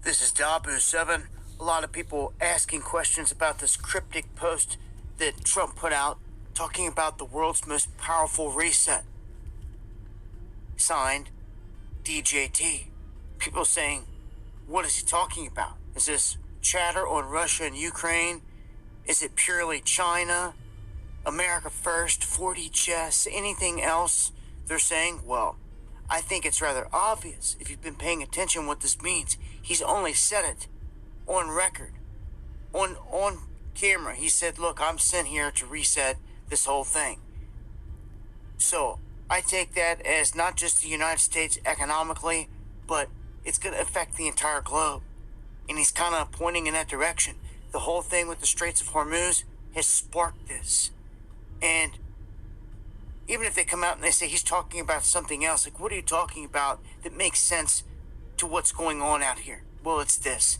This is Dabu7. A lot of people asking questions about this cryptic post that Trump put out talking about the world's most powerful reset. Signed, DJT. People saying, what is he talking about? Is this chatter on Russia and Ukraine? Is it purely China? America first, 4D chess, anything else? They're saying, well, I think it's rather obvious if you've been paying attention what this means. He's only said it on record, on camera. He said, look, I'm sent here to reset this whole thing. So I take that as not just the United States economically, but it's going to affect the entire globe. And he's kind of pointing in that direction. The whole thing with the Straits of Hormuz has sparked this. And even if they come out and they say he's talking about something else, like, what are you talking about that makes sense to what's going on out here? Well, it's this.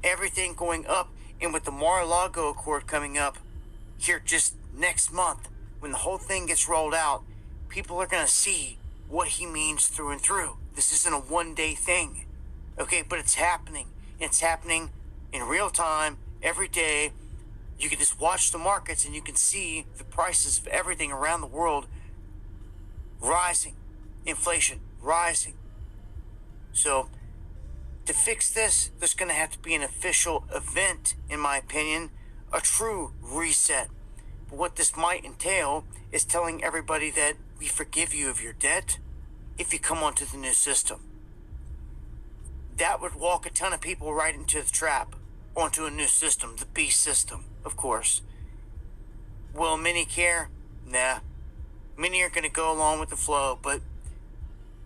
Everything going up, and with the Mar-a-Lago Accord coming up here just next month, when the whole thing gets rolled out, people are going to see what he means through and through. This isn't a one-day thing, okay? But it's happening. It's happening in real time, every day. You can just watch the markets and you can see the prices of everything around the world rising. Inflation rising. So to fix this, there's going to have to be an official event, in my opinion, a true reset. But what this might entail is telling everybody that we forgive you of your debt if you come onto the new system. That would walk a ton of people right into the trap, onto a new system, the beast system, of course. Will many care? Nah. Many are going to go along with the flow, but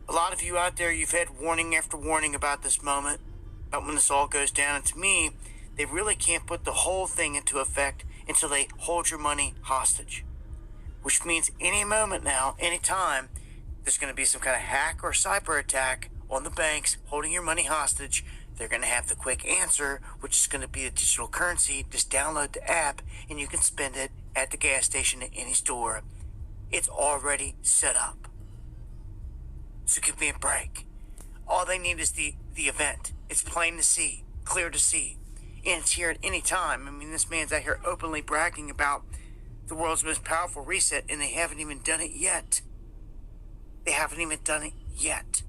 a lot of you out there, you've had warning after warning about this moment, about when this all goes down. And to me, they really can't put the whole thing into effect until they hold your money hostage. Which means any moment now, any time, there's going to be some kind of hack or cyber attack on the banks holding your money hostage. They're going to have the quick answer, which is going to be a digital currency. Just download the app and you can spend it at the gas station, at any store. It's already set up. So give me a break. All they need is the event. It's plain to see, clear to see. And it's here at any time. I mean, this man's out here openly bragging about the world's most powerful reset, and they haven't even done it yet. They haven't even done it yet.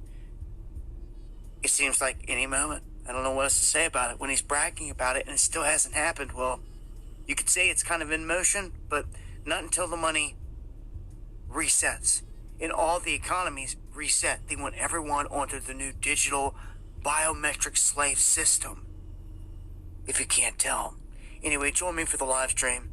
It seems like any moment. I don't know what else to say about it. When he's bragging about it and it still hasn't happened, well, you could say it's kind of in motion, but not until the money resets. And all the economies reset. They want everyone onto the new digital biometric slave system. If you can't tell. Anyway, join me for the live stream.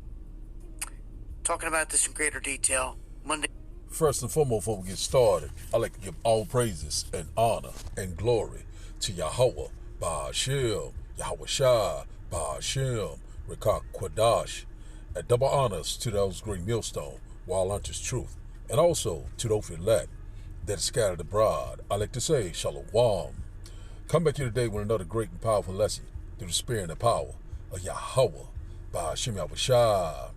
Talking about this in greater detail Monday. First and foremost, before we get started, I'd like to give all praises and honor and glory to Yahweh, Ba'ashem, Yahweh Shah, Ba'ashem, Rekah Quadash, and double honors to those great millstone, while unto truth, and also to those elect that are scattered abroad. I like to say, Shalom. Come back here today with another great and powerful lesson through the spirit and the power of Yahweh, Ba'ashem, Yahweh Shah.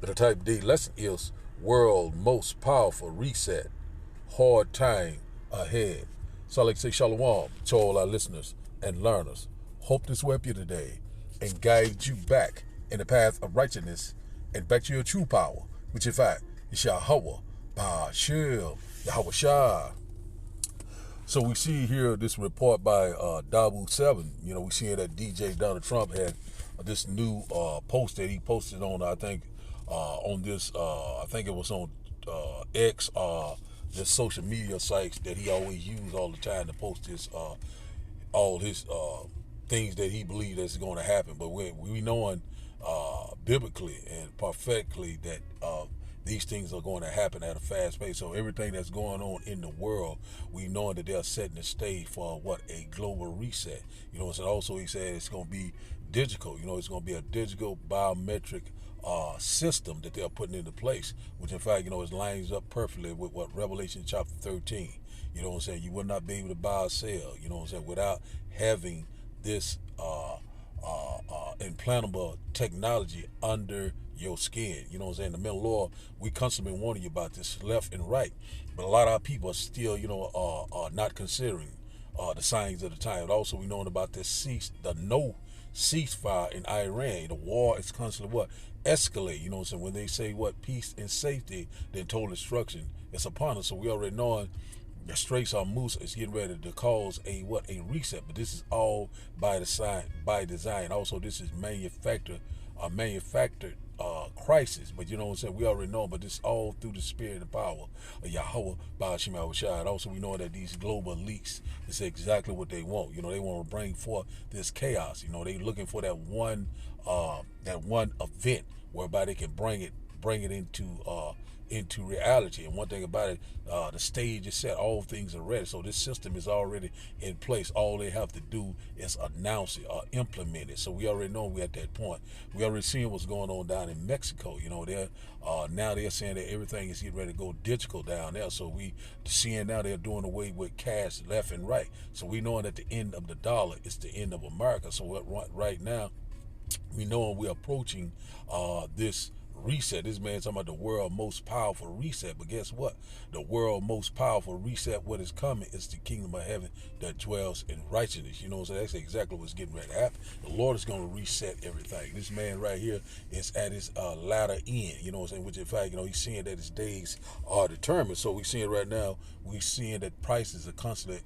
The type D lesson is world most powerful reset, hard time ahead. So I like to say shalom to all our listeners and learners. Hope this will help you today and guide you back in the path of righteousness and back to your true power, which in fact is Yahweh, Ba'ashem, Yahweh Shah. So we see here this report by Dabu7. You know, we see that DJ Donald Trump had this new post that he posted on, I think, on this, I think it was on X, the social media sites that he always used all the time to post his, all his things that he believes that's going to happen. But we knowing biblically and prophetically that these things are going to happen at a fast pace. So everything that's going on in the world, we know that they're setting the stage for a global reset. You know, so also he said it's going to be digital. You know, it's going to be a digital biometric system that they're putting into place, which in fact, you know, it lines up perfectly with what Revelation chapter 13, you know what I'm saying? You will not be able to buy or sell, you know what I'm saying, without having this implantable technology under your skin. You know what I'm saying? The mental law, we constantly warning you about this left and right, but a lot of our people are still, you know, are not considering the signs of the time. Also, we knowing about the no ceasefire in Iran. The war is constantly what? Escalate. You know what I'm saying? When they say what? Peace and safety, then total destruction is upon us. So we already knowing the Straits of Moose is getting ready to cause a reset. But this is all by design. Also, this is manufactured crisis. But you know what I'm saying? We already know, but this all through the spirit and power of Yahweh Ba'ashim Yahushua. Also, we know that these global elites is exactly what they want. You know, they want to bring forth this chaos. You know, they looking for that one event whereby they can bring it into reality. And one thing about it, the stage is set, all things are ready. So this system is already in place. All they have to do is announce it or implement it. So we already know we're at that point. We already seeing what's going on down in Mexico. You know, now they're saying that everything is getting ready to go digital down there. So we seeing now they're doing away with cash left and right. So we knowing that the end of the dollar is the end of America. So right now, we know we're approaching this reset. This man's talking about the world most powerful reset. But guess what? The world most powerful reset, what is coming is the kingdom of heaven that dwells in righteousness. You know, so that's exactly what's getting ready to happen. The Lord is going to reset everything. This man right here is at his latter end. You know what I'm saying? Which in fact, you know, he's seeing that his days are determined. So we're seeing right now, we're seeing that prices are constantly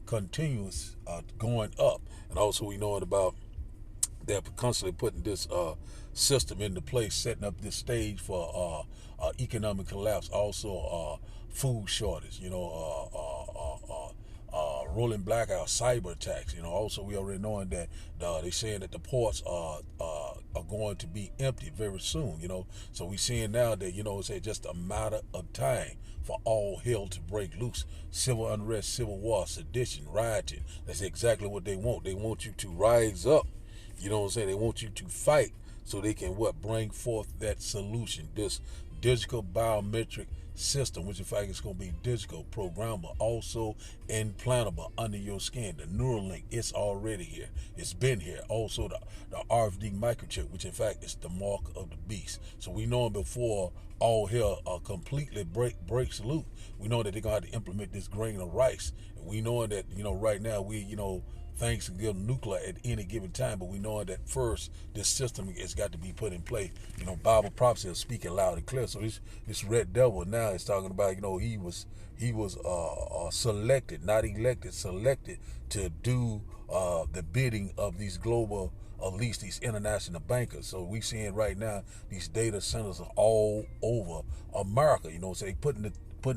continuous going up. And also we know about they're constantly putting this system into place, setting up this stage for economic collapse. Also, food shortage. You know, rolling blackout, cyber attacks. You know, also we already knowing that they're saying that the ports are going to be empty very soon. You know, so we seeing now that it's just a matter of time for all hell to break loose. Civil unrest, civil war, sedition, rioting. That's exactly what they want. They want you to rise up. You know what I'm saying? They want you to fight so they can bring forth that solution. This digital biometric system, which in fact is going to be digital, programmable, also implantable under your skin. The Neuralink, it's already here. It's been here. Also the RFD microchip, which in fact is the mark of the beast. So we know before all hell completely breaks loose, we know that they're going to have to implement this grain of rice. And we know that, right now things can get nuclear at any given time, but we know that first this system has got to be put in place. Bible prophecy is speaking loud and clear. So this red devil now is talking about, he was selected, not elected, selected to do the bidding of these global, at least these international bankers. So we seeing right now these data centers are all over America. So they putting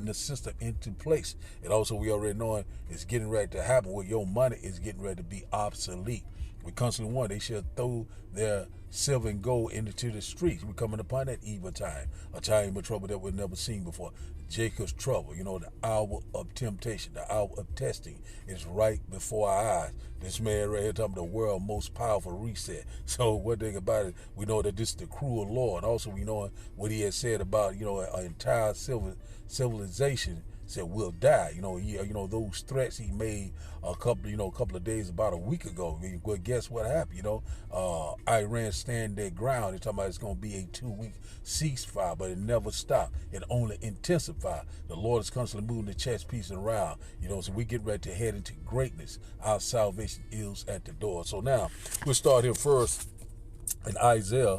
the system into place. And also we already know it's getting ready to happen where your money is getting ready to be obsolete. We constantly want they should throw their silver and gold into the streets. We're coming upon that evil time, a time of trouble that we've never seen before. Jacob's trouble, the hour of temptation, the hour of testing is right before our eyes. This man right here talking about the world most powerful reset. So one thing about it, we know that this is the cruel Lord. Also we know what he has said about, an entire civilization said we'll die. Those threats he made a couple of days, about a week ago. Well, guess what happened? Iran stand their ground. They're talking about it's going to be a 2-week ceasefire, but it never stopped. It only intensified. The Lord is constantly moving the chess piece around. So we get ready to head into greatness. Our salvation is at the door. So now we'll start here first in Isaiah.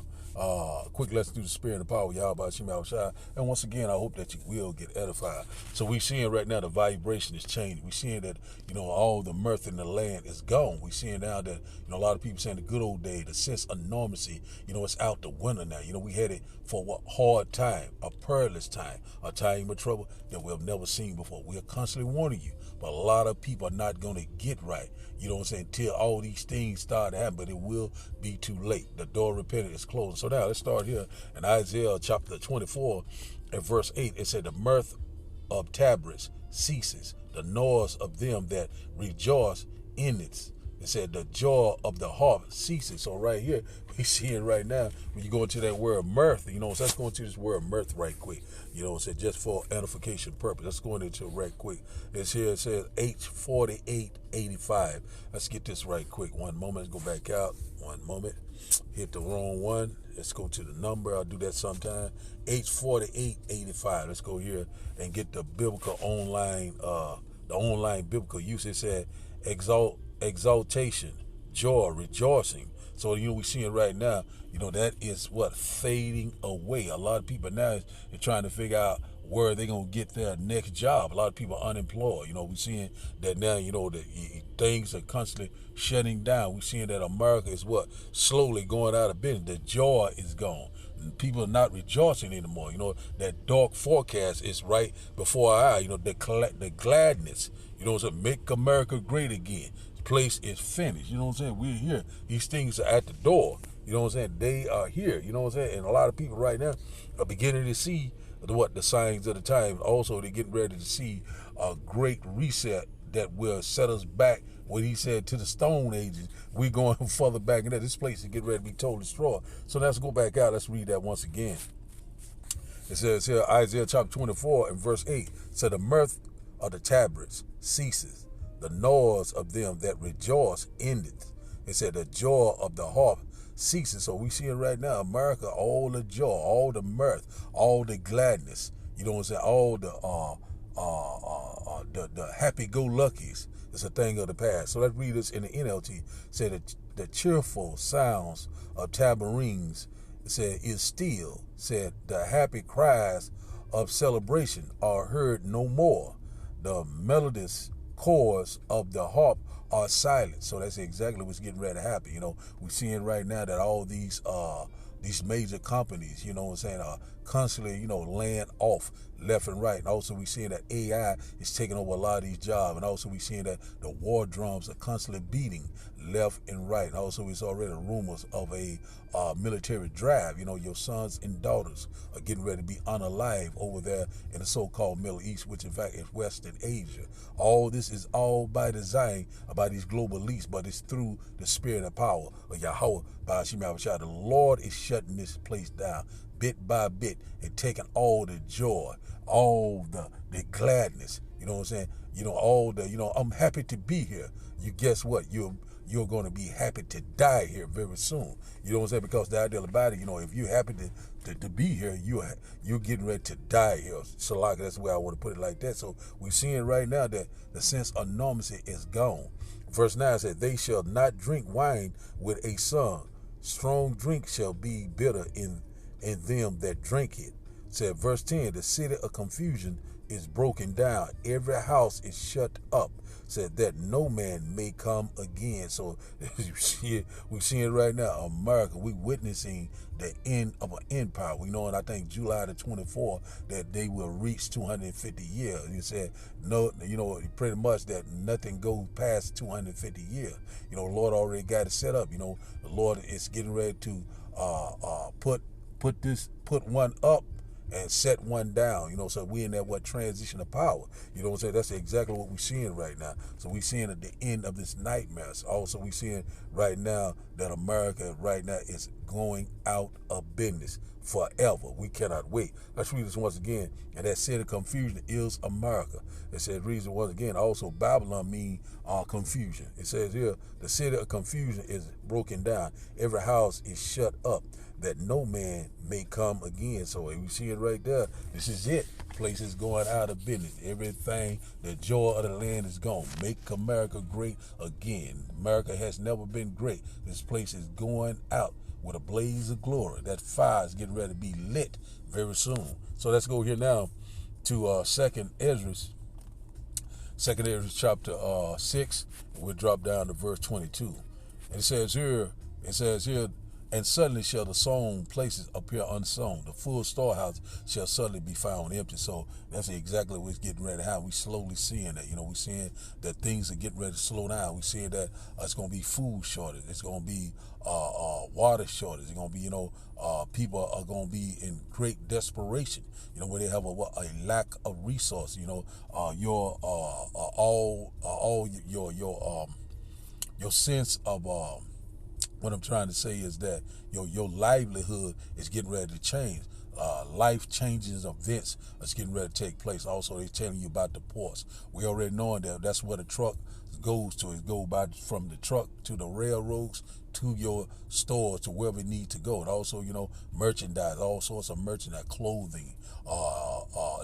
Quick, let's do the spirit and power of Yahweh Shema Shai. And once again, I hope that you will get edified. So we're seeing right now the vibration is changing. We're seeing that, all the mirth in the land is gone. We're seeing now that, a lot of people saying the good old day, the sense of normalcy, it's out the window now. We headed for what hard time, a perilous time, a time of trouble that we have never seen before. We are constantly warning you, but a lot of people are not going to get right. Until all these things start to happen, but it will be too late. The door of repentance is closed. So now let's start here in Isaiah chapter 24 and verse 8. It said, the mirth of Tabriz ceases, the noise of them that rejoice in it. It said the joy of the harvest ceases. So right here, we see it right now. When you go into that word mirth, so let's go into this word mirth right quick. It said just for edification purpose. Let's go into it right quick. It's here, it says H4885. Let's get this right quick. One moment, let's go back out. One moment. Hit the wrong one. Let's go to the number. I'll do that sometime. H4885. Let's go here and get the biblical online the online biblical usage said exaltation, joy, rejoicing. So, we're seeing right now, that is what fading away. A lot of people now are trying to figure out where they're going to get their next job. A lot of people are unemployed. We're seeing that now, that things are constantly shutting down. We're seeing that America is slowly going out of business. The joy is gone. People are not rejoicing anymore. That dark forecast is right before our eye. The gladness, make America great again. The place is finished. We're here. These things are at the door. They are here. And a lot of people right now are beginning to see the signs of the time. Also, they're getting ready to see a great reset that will set us back, what he said, to the Stone Ages. We're going further back in there. This place is getting ready to be totally destroyed. So let's go back out. Let's read that once again. It says here, Isaiah chapter 24 and verse 8, said, the mirth of the tabrets ceases, the noise of them that rejoice endeth. It said, the joy of the harp ceases. So we see it right now, America, all the joy, all the mirth, all the gladness, all the happy-go-luckies is a thing of the past. So let's read this in the NLT. It said that the cheerful sounds of tabourines, it said, is still. Said the happy cries of celebration are heard no more. The melodious chords of the harp are silent. So that's exactly what's getting ready to happen. We're seeing right now that all these major companies, are constantly, laying off left and right. And also we're seeing that AI is taking over a lot of these jobs. And also we're seeing that the war drums are constantly beating left and right. And also it's already rumors of a military drive. Your sons and daughters are getting ready to be unalive over there in the so-called Middle East, which in fact is Western Asia. All this is all by design by these global elites, but it's through the spirit and power of Yahweh Ba'ashim Yahushua. The Lord is shutting this place down bit by bit and taking all the joy, all the gladness, all the, I'm happy to be here. You guess what? You're going to be happy to die here very soon. Because the idea about it, if you're happy to be here, you're getting ready to die here. So like that's the way I want to put it like that. So we're seeing right now that the sense of normalcy is gone. Verse 9 said, they shall not drink wine with a son. Strong drink shall be bitter in them that drink it. Said verse 10, the city of confusion is broken down. Every house is shut up. Said that no man may come again. So we're seeing right now, America, we're witnessing the end of an empire. We know, and I think July the 24th, that they will reach 250 years. He said, no, pretty much that nothing goes past 250 years. The Lord already got it set up. The Lord is getting ready to put one up and set one down, so we in that transition of power. That's exactly what we're seeing right now. So we're seeing at the end of this nightmare. So also we're seeing right now that America right now is going out of business forever. We cannot wait. Let's read this once again. And that city of confusion is America. It says, reason once again, also Babylon mean confusion. It says here, the city of confusion is broken down. Every house is shut up, that no man may come again. So we see it right there. This is it. Place is going out of business. Everything, the joy of the land is gone. Make America great again. America has never been great. This place is going out with a blaze of glory. That fire is getting ready to be lit very soon. So let's go here now to Second Ezra chapter 6. We'll drop down to verse 22. And it says here, and suddenly shall the sown places appear unsown. The full storehouse shall suddenly be found empty. So that's exactly what's getting ready to happen. We slowly seeing that. We're seeing that things are getting ready to slow down. We're seeing that it's going to be food shortage. It's going to be water shortage. It's going to be, people are going to be in great desperation. Where they have a lack of resource. Your sense of what I'm trying to say is that your livelihood is getting ready to change. Life-changing events is getting ready to take place. Also, they're telling you about the ports. We already know that that's where the truck goes to. It goes from the truck to the railroads to your stores to wherever it needs to go. And also, merchandise, all sorts of merchandise, clothing,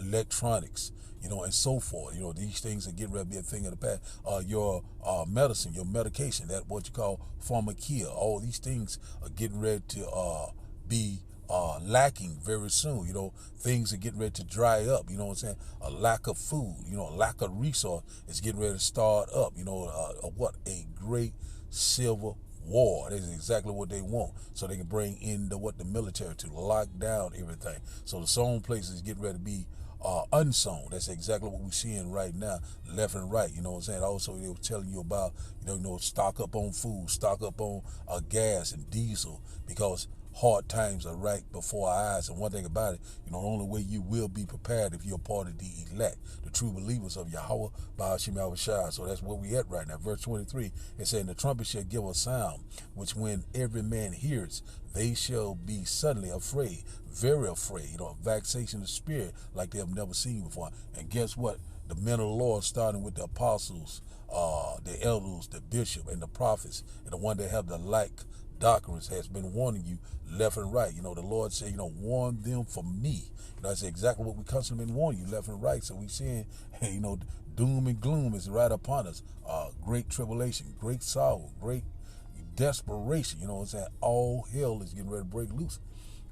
electronics, and so forth. These things are getting ready to be a thing of the past. Your medicine, your medication, that what you call pharmacia, all these things are getting ready to be lacking very soon. Things are getting ready to dry up. You know what I'm saying? A lack of food, a lack of resource is getting ready to start up. What a great civil war. That's exactly what they want. So they can bring in the military to lock down everything. So the sown places is getting ready to be unsown. That's exactly what we're seeing right now, left and right. You know what I'm saying? Also, they were telling you about, stock up on food, stock up on gas and diesel, because hard times are right before our eyes. And one thing about it, the only way you will be prepared if you're part of the elect, the true believers of Yahweh, Ba'ashim Yahushua. So that's where we at right now. Verse 23, it said, the trumpet shall give a sound, which when every man hears, they shall be suddenly afraid, very afraid, a vexation of spirit like they have never seen before. And guess what? The men of the Lord, starting with the apostles, the elders, the bishop, and the prophets, and the one that have the doctrines, has been warning you left and right. The Lord said, warn them for me. That's exactly what we constantly been warning you left and right. So we seeing, doom and gloom is right upon us. Great tribulation, great sorrow, great desperation. You know what I'm saying? All hell is getting ready to break loose.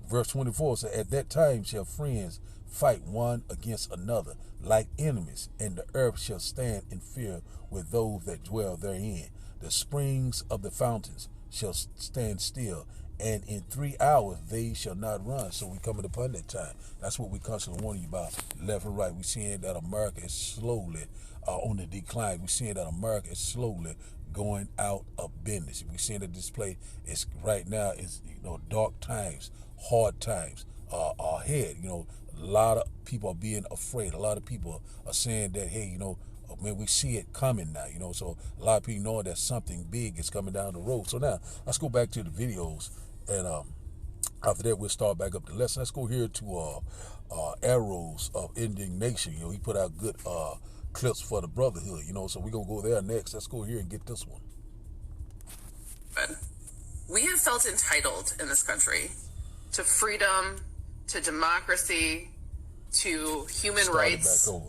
Verse 24 says, at that time shall friends fight one against another like enemies, and the earth shall stand in fear with those that dwell therein. The springs of the fountains shall stand still, and in 3 hours they shall not run. So we coming upon that time. That's what we constantly warning you about, left and right. We're seeing that America is slowly on the decline. We're seeing that America is slowly going out of business. We're seeing that display is right now is dark times, hard times ahead. A lot of people are being afraid. A lot of people are saying that, hey, man, we see it coming now, so a lot of people know that something big is coming down the road. So now, let's go back to the videos, and after that, we'll start back up the lesson. Let's go here to Arrows of Indignation. He put out good clips for the brotherhood, so we're going to go there next. Let's go here and get this one. We have felt entitled in this country to freedom, to democracy, to human rights. Back over.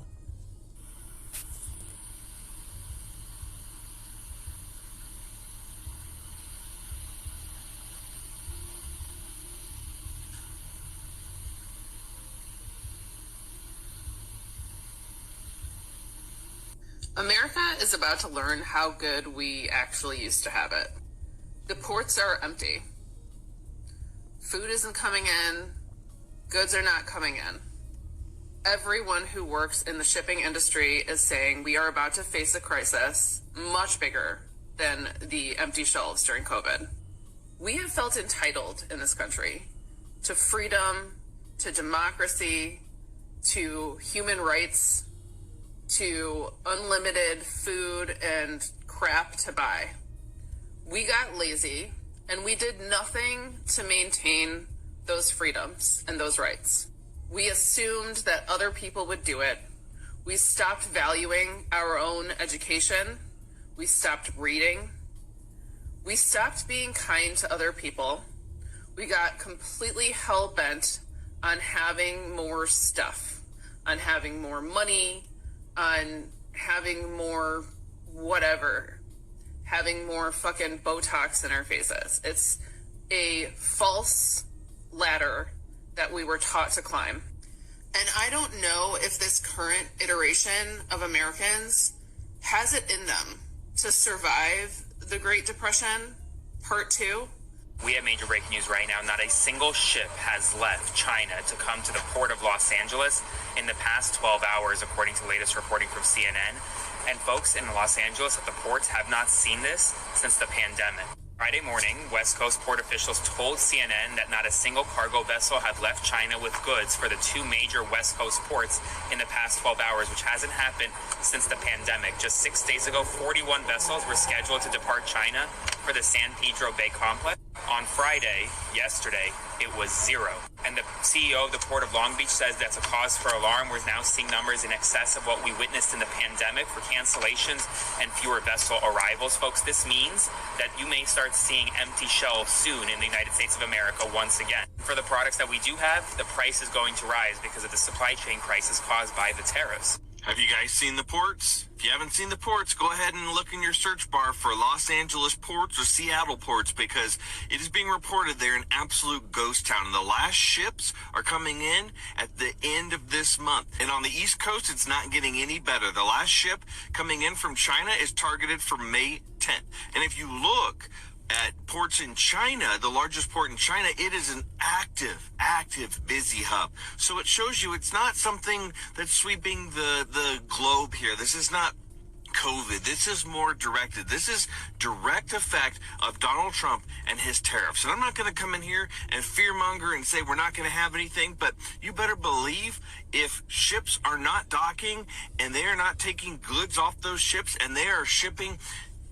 America is about to learn how good we actually used to have it. The ports are empty. Food isn't coming in. Goods are not coming in. Everyone who works in the shipping industry is saying we are about to face a crisis much bigger than the empty shelves during COVID. We have felt entitled in this country to freedom, to democracy, to human rights, to unlimited food and crap to buy. We got lazy and we did nothing to maintain those freedoms and those rights. We assumed that other people would do it. We stopped valuing our own education. We stopped reading. We stopped being kind to other people. We got completely hell-bent on having more stuff, on having more money, on having more whatever, having more fucking Botox in our faces. It's a false ladder that we were taught to climb. And I don't know if this current iteration of Americans has it in them to survive the Great Depression, Part 2. We have major breaking news right now. Not a single ship has left China to come to the port of Los Angeles in the past 12 hours, according to latest reporting from CNN. And folks in Los Angeles at the ports have not seen this since the pandemic. Friday morning, West Coast port officials told CNN that not a single cargo vessel had left China with goods for the two major West Coast ports in the past 12 hours, which hasn't happened since the pandemic. Just 6 days ago, 41 vessels were scheduled to depart China for the San Pedro Bay complex. On Friday, yesterday, it was 0. And the CEO of the Port of Long Beach says that's a cause for alarm. We're now seeing numbers in excess of what we witnessed in the pandemic for cancellations and fewer vessel arrivals. Folks, this means that you may start seeing empty shelves soon in the United States of America once again. For the products that we do have, the price is going to rise because of the supply chain crisis caused by the tariffs. Have you guys seen the ports? If you haven't seen the ports, go ahead and look in your search bar for Los Angeles ports or Seattle ports, because it is being reported they're an absolute ghost town. And the last ships are coming in at the end of this month. And on the East Coast, it's not getting any better. The last ship coming in from China is targeted for May 10th. And if you look at ports in China, the largest port in China, it is an active, busy hub. So it shows you it's not something that's sweeping the globe here. This is not COVID. This is more directed. This is direct effect of Donald Trump and his tariffs. And I'm not going to come in here and fearmonger and say we're not going to have anything, but you better believe if ships are not docking and they are not taking goods off those ships and they are shipping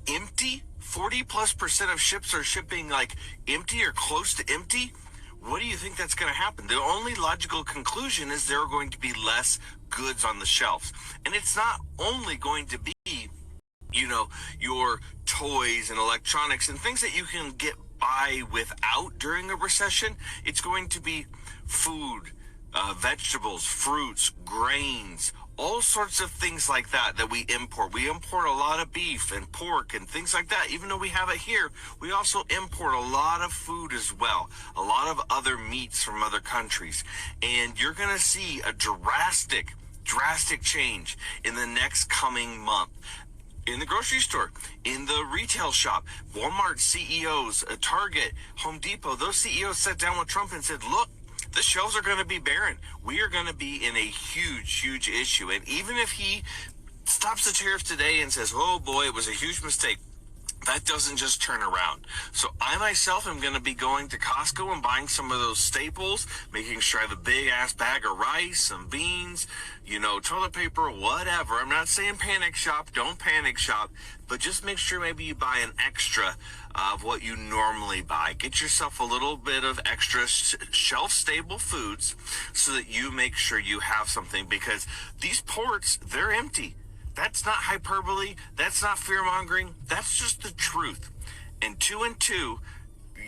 empty, 40+% of ships are shipping like empty or close to empty. What do you think that's going to happen? The only logical conclusion is there are going to be less goods on the shelves. And it's not only going to be, your toys and electronics and things that you can get by without during a recession. It's going to be food, vegetables, fruits, grains, all sorts of things like that we import. We import a lot of beef and pork and things like that. Even though we have it here, we also import a lot of food as well, a lot of other meats from other countries. And you're going to see a drastic change in the next coming month. In the grocery store, in the retail shop, Walmart CEOs, Target, Home Depot, those CEOs sat down with Trump and said, look, the shelves are going to be barren. We are going to be in a huge issue. And even if he stops the tariffs today and says, oh boy, it was a huge mistake, that doesn't just turn around. So I myself am going to be going to Costco and buying some of those staples, making sure I have a big ass bag of rice, some beans, toilet paper, whatever. I'm not saying panic shop, don't panic shop, but just make sure maybe you buy an extra of what you normally buy. Get yourself a little bit of extra shelf-stable foods so that you make sure you have something, because these ports, they're empty. That's not hyperbole. That's not fear-mongering. That's just the truth. And two,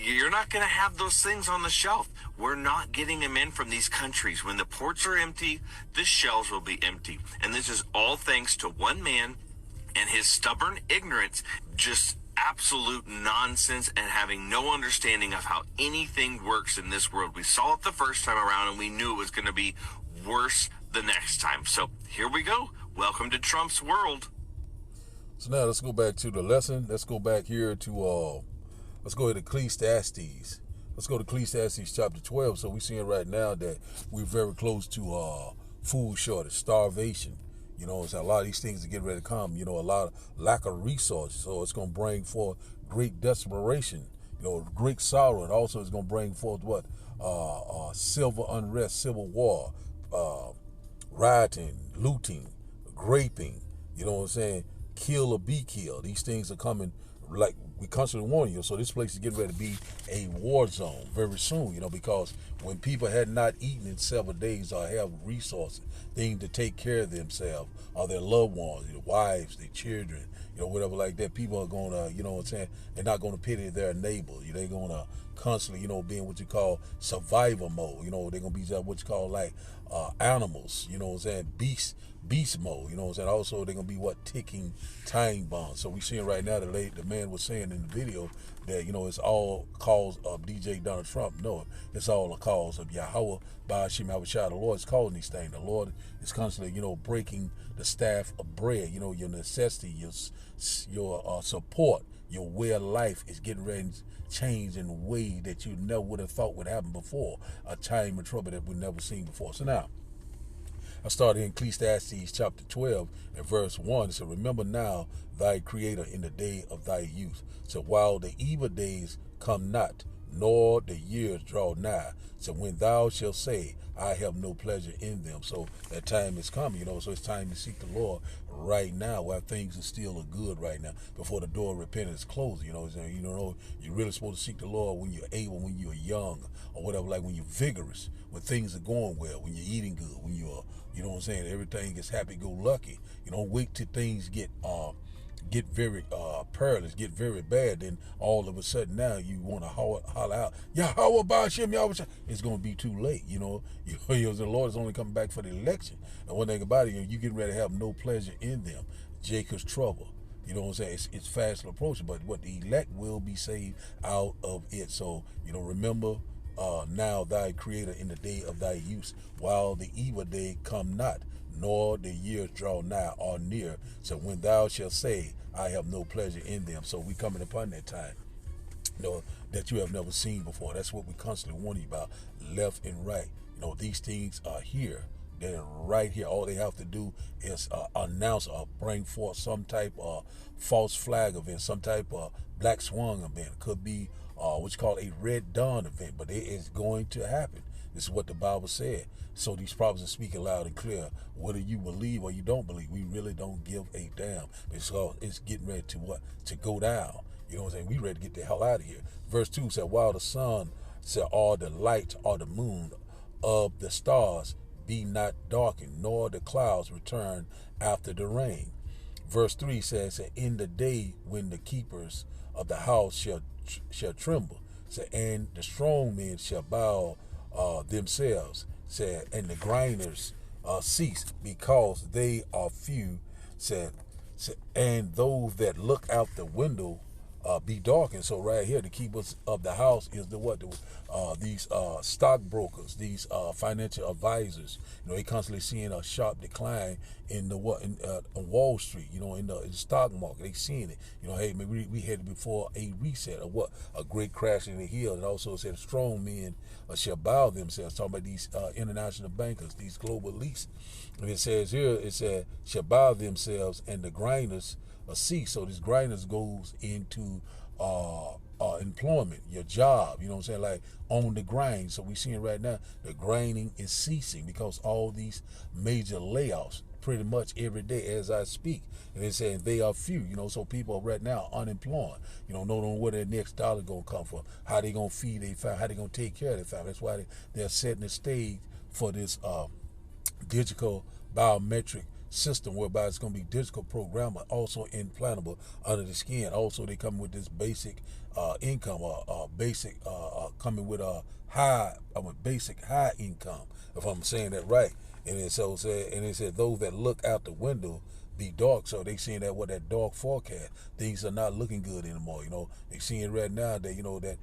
you're not going to have those things on the shelf. We're not getting them in from these countries. When the ports are empty, the shelves will be empty. And this is all thanks to one man and his stubborn ignorance, just absolute nonsense, and having no understanding of how anything works in this world. We saw it the first time around, and we knew it was going to be worse the next time. So here we go. Welcome to Trump's world. So now let's go back to the lesson. Let's go back here to, let's go to Ecclesiastes. Let's go to Ecclesiastes chapter 12. So we're seeing right now that we're very close to food shortage, starvation. It's a lot of these things are getting ready to come. A lot of lack of resources. So it's going to bring forth great desperation, great sorrow. And also it's going to bring forth what? Civil unrest, civil war, rioting, looting, raping, kill or be killed. These things are coming, like we constantly warn you. So this place is getting ready to be a war zone very soon, because when people had not eaten in several days or have resources, things to take care of themselves or their loved ones, their wives, their children, whatever like that, people are going to, they're not going to pity their neighbor. They're going to constantly, be in what you call survival mode. They're going to be what you call like animals, beast mode, Also, they're going to be ticking time bombs. So we seeing right now the man was saying in the video that, it's all cause of DJ Donald Trump. No, it's all a cause of Yahweh, Ba'ashim Yahushua. The Lord is causing these things. The Lord is constantly, breaking the staff of bread. Your necessity, your support, your way of life is getting ready to change in a way that you never would have thought would happen before. A time of trouble that we've never seen before. So now, I started in Ecclesiastes chapter 12 and verse 1. It said, remember now thy Creator in the day of thy youth. So while the evil days come not, nor the years draw nigh. So when thou shalt say, I have no pleasure in them. So that time is coming, so it's time to seek the Lord right now while things are still good right now, before the door of repentance is closed. You're really supposed to seek the Lord when you're able, when you're young, or whatever, like when you're vigorous, when things are going well, when you're eating good, when you're, everything is happy-go-lucky. You don't wait till things get very perilous, get very bad, then all of a sudden now you want to holler out, Yahweh Ba'ashem, Yahweh Shah. It's going to be too late, the Lord is only coming back for the election. And one thing about it, you getting ready to have no pleasure in them. Jacob's trouble. It's fast approaching, but what the elect will be saved out of it. So, remember now thy creator in the day of thy use, while the evil day come not, nor the years draw nigh or near. So when thou shalt say, I have no pleasure in them. So we coming upon that time, that you have never seen before. That's what we constantly warning you about, left and right. These things are here. They're right here. All they have to do is announce or bring forth some type of false flag event, some type of black swan event. It could be what's called a red dawn event, but it is going to happen. This is what the Bible said. So these prophets are speaking loud and clear. Whether you believe or you don't believe, we really don't give a damn. It's getting ready to go down. We ready to get the hell out of here. Verse 2 said, while the sun said, or the light or the moon of the stars be not darkened, nor the clouds return after the rain. Verse 3 says, in the day when the keepers of the house shall tremble, and the strong men shall bow themselves, and the grinders cease because they are few, and those that look out the window be darkened. So right here, the keepers of the house is these stockbrokers, these financial advisors. They constantly seeing a sharp decline in Wall Street. In the stock market, they seeing it. Hey, maybe we headed before a reset or a great crash in the hill. And also said strong men shall bow themselves. Talking about these international bankers, these global elites. And it says here, shall bow themselves, and the grinders cease. So this grinders goes into employment, your job, like on the grind. So we seeing right now the grinding is ceasing because all these major layoffs pretty much every day as I speak. And they're saying they are few, so people right now are unemployed, don't know where their next dollar gonna come from, how they gonna feed their family, how they gonna take care of their family. That's why they're setting the stage for this digital biometric system whereby it's going to be digital programmable, also implantable under the skin. Also, they come with this basic income, coming with a basic high income, if I'm saying that right. And it said those that look out the window be dark. So they seeing that dark forecast. Things are not looking good anymore. They seeing right now that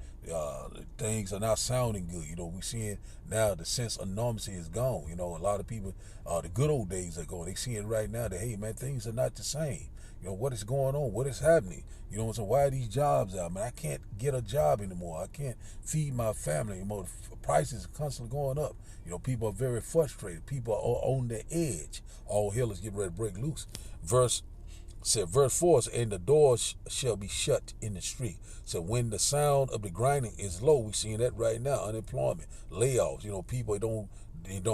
things are not sounding good. We seeing now the sense of normalcy is gone. A lot of people, the good old days are gone. They seeing right now that, hey man, things are not the same. What is going on? What is happening? So why are these jobs out? Man, I can't get a job anymore. I can't feed my family anymore. The prices are constantly going up. People are very frustrated. People are on the edge. All hell is getting ready to break loose. Verse 4 says, and the doors shall be shut in the street. So when the sound of the grinding is low, we seeing that right now. Unemployment, layoffs. People don't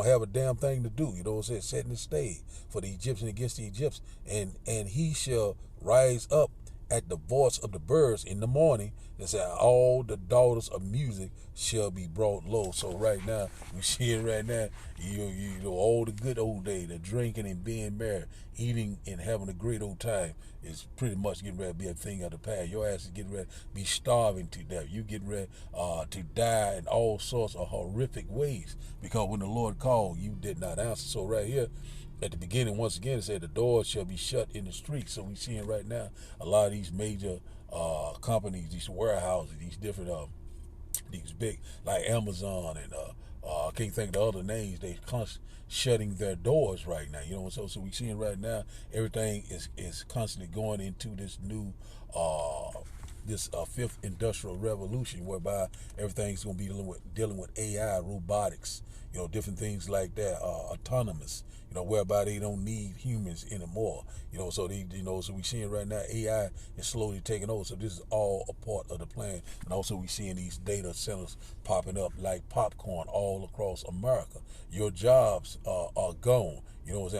have a damn thing to do. Setting the stage for the Egyptian against the Egyptians. And he shall rise up at the voice of the birds in the morning, and say all the daughters of music shall be brought low. So right now, we see it right now, all the good old days, the drinking and being married, eating and having a great old time is pretty much getting ready to be a thing of the past. Your ass is getting ready to be starving to death. You getting ready to die in all sorts of horrific ways, because when the Lord called, you did not answer. So right here, at the beginning, once again, it said the doors shall be shut in the street. So we seeing right now a lot of these major companies, these warehouses, these different, these big, like Amazon and I can't think of the other names, they constantly shutting their doors right now. So we seeing right now everything is constantly going into this new this fifth industrial revolution, whereby everything's going to be dealing with AI, robotics, different things like that, autonomous, whereby they don't need humans anymore. So so we seeing right now AI is slowly taking over. So this is all a part of the plan. And also we seeing these data centers popping up like popcorn all across America. Your jobs are gone.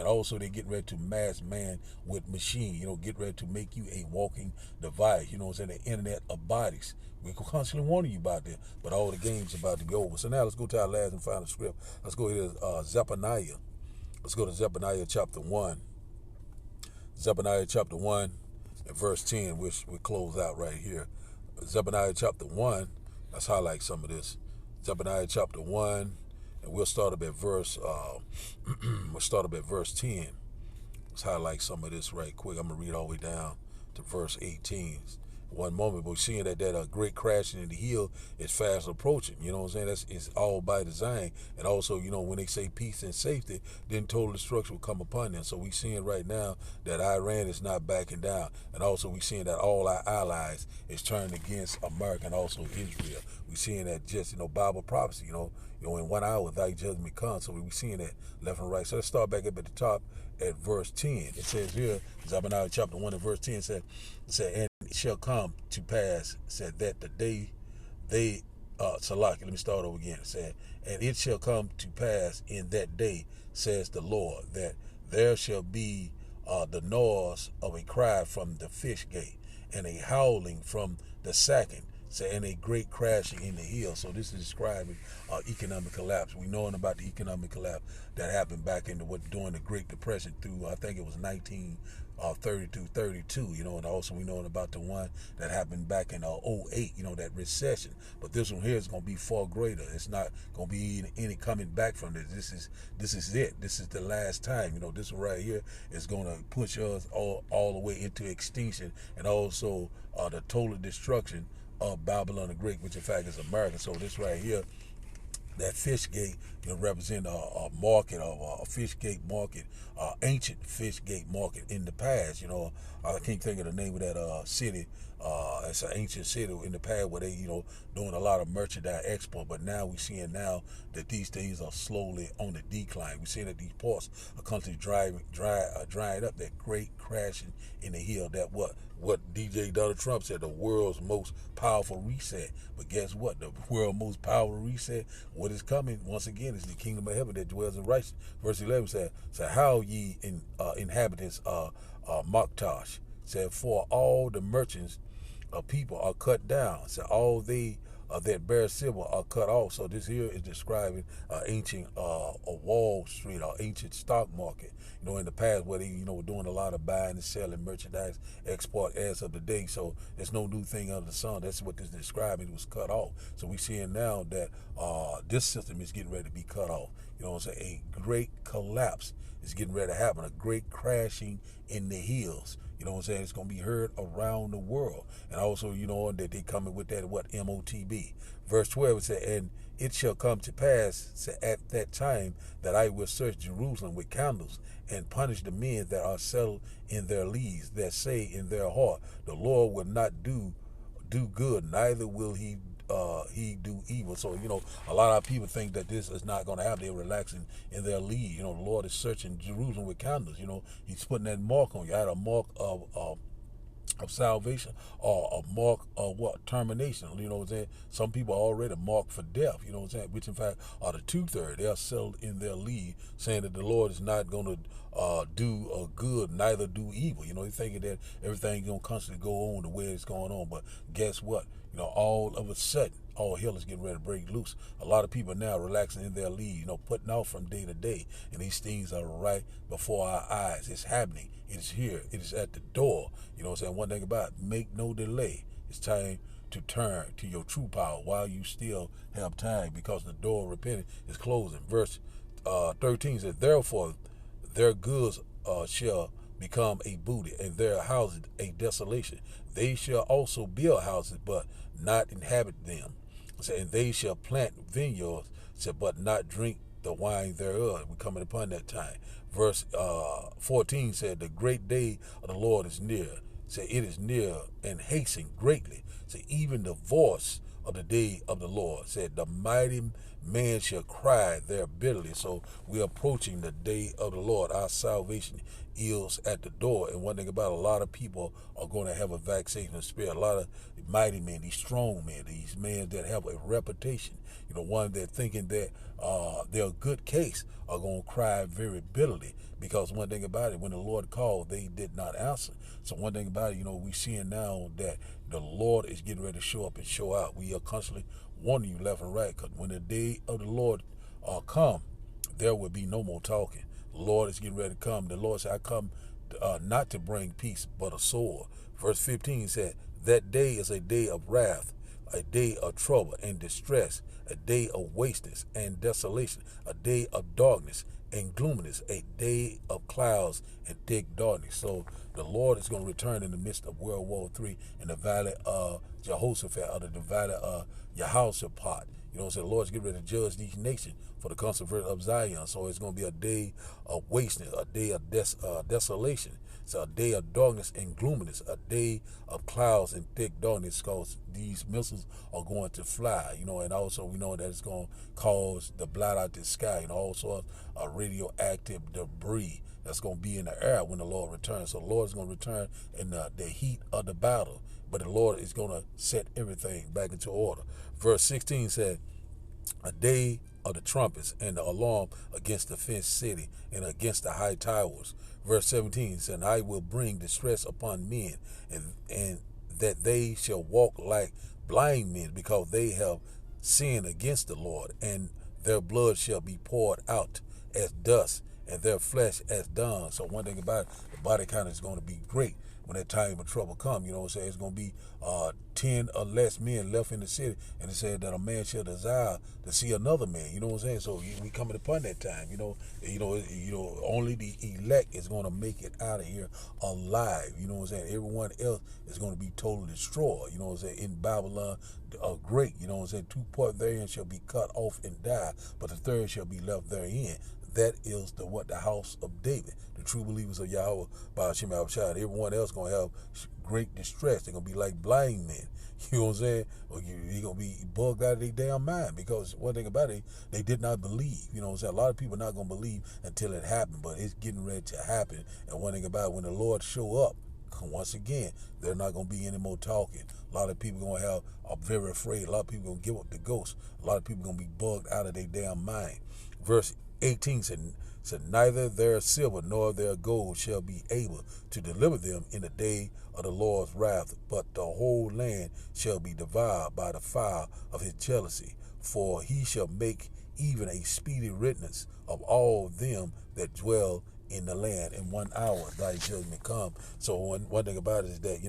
Also they're getting ready to mass man with machine, get ready to make you a walking device, the internet of bodies. We're constantly warning you about that, but all the game's about to be over. So now let's go to our last and final script. Let's go here to Zephaniah. Let's go to Zephaniah chapter 1. Zephaniah chapter 1 and verse 10, which we close out right here. Zephaniah chapter 1, let's highlight some of this. Zephaniah chapter 1, and we'll start up at verse 10. Let's highlight some of this right quick. I'm going to read all the way down to verse 18. One moment, but we're seeing that great crashing in the hill is fast approaching. It's all by design. And also, when they say peace and safety, then total destruction will come upon them. So we're seeing right now that Iran is not backing down. And also we're seeing that all our allies is turned against America and also Israel. We're seeing that just, Bible prophecy, in 1 hour thy judgment comes. So we're seeing that left and right. So let's start back up at the top at verse 10. It says here, Zephaniah chapter 1 and verse 10 said, and it shall come to pass, said that the day Salaki, let me start over again. It said, and it shall come to pass in that day, says the Lord, that there shall be the noise of a cry from the fish gate, and a howling from the sacking, and a great crashing in the hill. So this is describing economic collapse. We knowing about the economic collapse that happened back during the Great Depression through, I think it was 32, and also we knowing about the one that happened back in 08, that recession. But this one here is going to be far greater. It's not going to be any coming back from this. This is it. This is the last time. This one right here is going to push us all the way into extinction, and also the total destruction of Babylon the Great, which in fact is America. So this right here, that fish gate, represent a market of a fish gate market, ancient fish gate market in the past. I can't think of the name of that city. It's an ancient city in the past where they, doing a lot of merchandise export. But now we're seeing now that these things are slowly on the decline. We're seeing that these ports are constantly drying up. That great crashing in the hill. That what DJ Donald Trump said, the world's most powerful reset. But guess what? The world's most powerful reset, what is coming once again is the kingdom of heaven that dwells in righteousness. Verse 11 said, so how ye inhabitants Maktash, said, for all the merchants of people are cut down. So all they that bear silver are cut off. So this here is describing ancient a Wall Street or ancient stock market. In the past where they were doing a lot of buying and selling merchandise, export as of today. So there's no new thing under the sun. That's what this is describing. It was cut off. So we're seeing now that this system is getting ready to be cut off. A great collapse is getting ready to happen. A great crashing in the hills. It's going to be heard around the world. And also, that they coming with that, MOTB. Verse 12, it said, and it shall come to pass at that time that I will search Jerusalem with candles and punish the men that are settled in their leads, that say in their heart, the Lord will not do good, neither will he do evil. So, a lot of people think that this is not going to happen. They're relaxing in their lead. The Lord is searching Jerusalem with candles. He's putting that mark on you. I had a mark of salvation or a mark of termination. What I'm saying? Some people are already marked for death, what I'm saying? Which in fact are the 2/3. They are settled in their lead, saying that the Lord is not going to do good, neither do evil. They're thinking that everything's going to constantly go on the way it's going on. But guess what? All of a sudden, all hell is getting ready to break loose. A lot of people now relaxing in their lead, putting off from day to day. And these things are right before our eyes. It's happening. It's here. It is at the door. What I'm saying? One thing about it, make no delay. It's time to turn to your true power while you still have time, because the door of repentance is closing. Verse 13 says, therefore their goods shall become a booty, and their houses a desolation. They shall also build houses, but not inhabit them. And they shall plant vineyards, but not drink the wine thereof. We're coming upon that time. Verse 14 said, the great day of the Lord is near. Say, it is near and hasten greatly. Say, even the voice of the day of the Lord. Said, the mighty man shall cry there bitterly. So we're approaching the day of the Lord. Our salvation is at the door. And one thing about a lot of people are going to have a vexation spirit. A lot of mighty men, these strong men, these men that have a reputation, one that thinking that they're a good case, are going to cry very bitterly. Because one thing about it, when the Lord called, they did not answer. So one thing about it, we're seeing now that the Lord is getting ready to show up and show out. We are constantly warning you left and right, because when the day of the Lord come, there will be no more talking. The Lord is getting ready to come. The Lord said, I come not to bring peace, but a sword. Verse 15 said, that day is a day of wrath, a day of trouble and distress, a day of wasteness and desolation, a day of darkness and gloominess, a day of clouds and thick darkness. So the Lord is going to return in the midst of World War III in the valley of Jehoshaphat, or the valley of Jehoshaphat. So the Lord's getting ready to judge these nations for the conservation of Zion. So it's going to be a day of wasteness, a day of desolation. It's a day of darkness and gloominess, a day of clouds and thick darkness, because these missiles are going to fly, and also we know that it's going to cause the blot out the sky, and all sorts of radioactive debris that's going to be in the air when the Lord returns. So the Lord is going to return in the heat of the battle, but the Lord is going to set everything back into order. Verse 16 said, a day of the trumpets and the alarm against the fenced city and against the high towers. Verse 17 said, I will bring distress upon men, and that they shall walk like blind men, because they have sinned against the Lord, and their blood shall be poured out as dust, and their flesh as dung. So one thing about it, the body count is going to be great when that time of trouble come. It's going to be 10 or less men left in the city, and it said that a man shall desire to see another man. So we coming upon that time. Only the elect is going to make it out of here alive. Everyone else is going to be totally destroyed. In Babylon great. 2 parts therein shall be cut off and die, but the third shall be left therein. That is the house of David, the true believers of Yahweh by Hashem Abishai. Everyone else going to have great distress. They're going to be like blind men. You know what I'm saying? Or you're going to be bugged out of their damn mind, because one thing about it, they did not believe. A lot of people are not going to believe until it happened, but it's getting ready to happen. And one thing about it, when the Lord show up, once again, they're not going to be any more talking. A lot of people are very afraid. A lot of people going to give up the ghost. A lot of people going to be bugged out of their damn mind. Verse 18 said, neither their silver nor their gold shall be able to deliver them in the day of the Lord's wrath, but the whole land shall be devoured by the fire of his jealousy. For he shall make even a speedy riddance of all them that dwell in the land. In 1 hour thy judgment come. So one thing about it is that,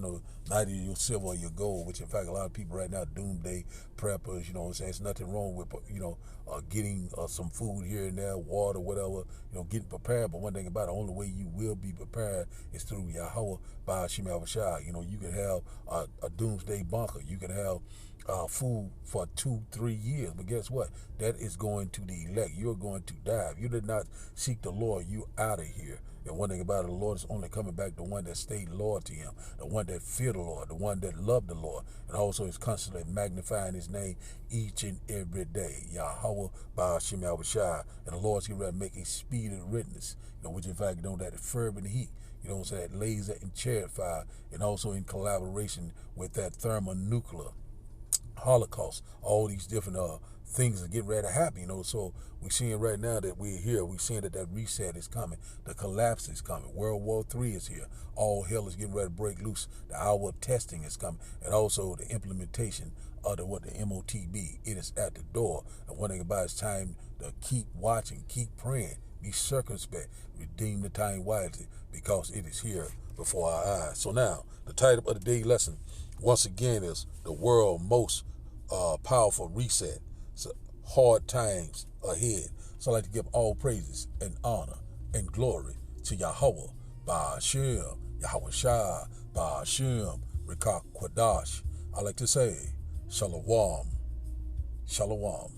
neither your silver or your gold, which in fact a lot of people right now, doomsday preppers, there's nothing wrong with, getting some food here and there, water, whatever, getting prepared. But one thing about it, the only way you will be prepared is through Yahweh by Hashem Abishai. You can have a doomsday bunker. You can have food for 2-3 years, but guess what? That is going to the elect. You're going to die. If you did not seek the Lord, you out of here. And one thing about it, the Lord is only coming back the one that stayed loyal to him, the one that feared the Lord, the one that loved the Lord, and also is constantly magnifying his name each and every day. Yahweh by Hashem Abishai. And the Lord's getting ready to make a speedy witness, which in fact, that fervent heat, that laser and chariot fire, and also in collaboration with that thermonuclear Holocaust. All these different things are getting ready to happen, So we're seeing right now that we're here. We're seeing that reset is coming. The collapse is coming. World War III is here. All hell is getting ready to break loose. The hour of testing is coming. And also the implementation of the MOTB. It is at the door. And one thing about it's time to keep watching, keep praying, be circumspect, redeem the time wisely, because it is here before our eyes. So now, the title of the day lesson, once again, is the world's most powerful reset. So hard times ahead. So I'd like to give all praises and honor and glory to Yahweh, Ba'ashem, Yahweh Shai, Ba'ashem, Rekah Kwadash. I like to say, Shalom, Shalom.